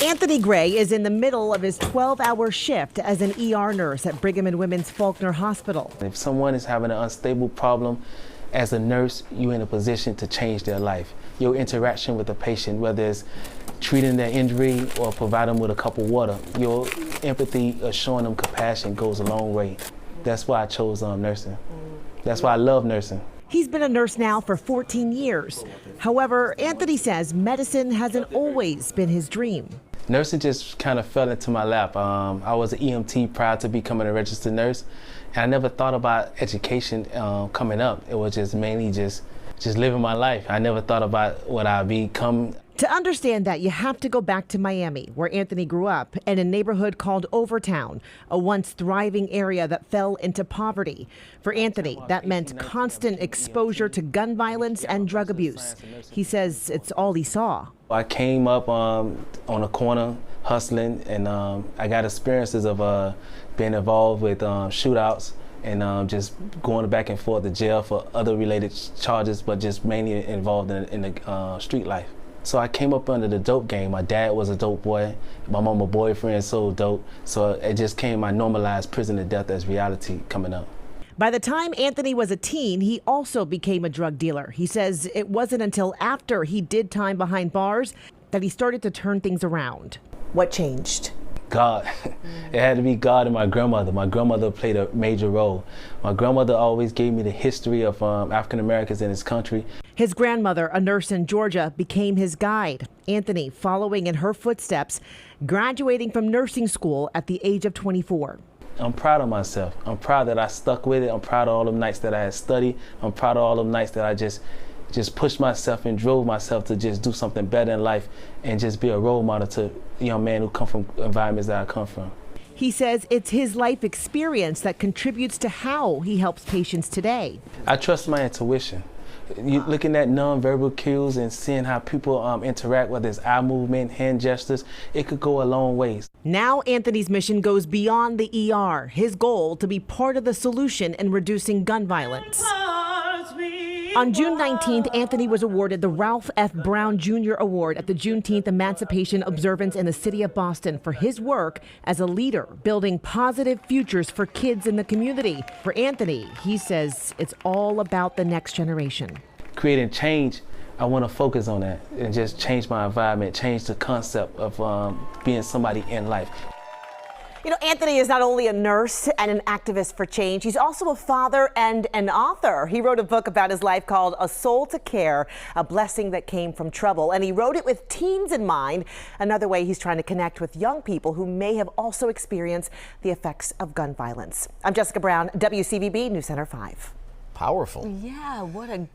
Anthony Gray is in the middle of his 12-hour shift as an ER nurse at Brigham and Women's Faulkner Hospital. If someone is having an unstable problem, as a nurse, you're in a position to change their life. Your interaction with the patient, whether it's treating their injury or provide them with a cup of water, your empathy or showing them compassion goes a long way. That's why I chose nursing. That's why I love nursing. He's been a nurse now for 14 years. However, Anthony says medicine hasn't always been his dream. Nursing just kind of fell into my lap. I was an EMT prior to becoming a registered nurse, and I never thought about education coming up. It was just mainly just living my life. I never thought about what I'd become. To understand that, you have to go back to Miami, where Anthony grew up, in a neighborhood called Overtown, a once thriving area that fell into poverty. For Anthony, that meant constant exposure to gun violence and drug abuse. He says it's all he saw. I came up on a corner hustling, and I got experiences of being involved with shootouts and just going back and forth to jail for other related charges, but just mainly involved in the street life. So I came up under the dope game. My dad was a dope boy. My mama boyfriend sold dope. So it just came, I normalized prison to death as reality coming up. By the time Anthony was a teen, he also became a drug dealer. He says it wasn't until after he did time behind bars that he started to turn things around. What changed? God. It had to be God and my grandmother. My grandmother played a major role. My grandmother always gave me the history of African Americans in this country. His grandmother, a nurse in Georgia, became his guide. Anthony, following in her footsteps, graduating from nursing school at the age of 24. I'm proud of myself. I'm proud that I stuck with it. I'm proud of all them nights that I had studied. I'm proud of all them nights that I just pushed myself and drove myself to just do something better in life and just be a role model to young men who come from environments that I come from. He says it's his life experience that contributes to how he helps patients today. I trust my intuition. You looking at nonverbal cues and seeing how people interact, whether it's eye movement, hand gestures, it could go a long ways. Now Anthony's mission goes beyond the ER, his goal to be part of the solution in reducing gun violence. On June 19th, Anthony was awarded the Ralph F. Brown Jr. Award at the Juneteenth Emancipation Observance in the city of Boston for his work as a leader, building positive futures for kids in the community. For Anthony, he says it's all about the next generation. Creating change, I want to focus on that and just change my environment, change the concept of being somebody in life. You know, Anthony is not only a nurse and an activist for change, he's also a father and an author. He wrote a book about his life called A Soul to Care, a blessing that came from trouble. And he wrote it with teens in mind, another way he's trying to connect with young people who may have also experienced the effects of gun violence. I'm Jessica Brown, WCVB News Center 5. Powerful. Yeah, what a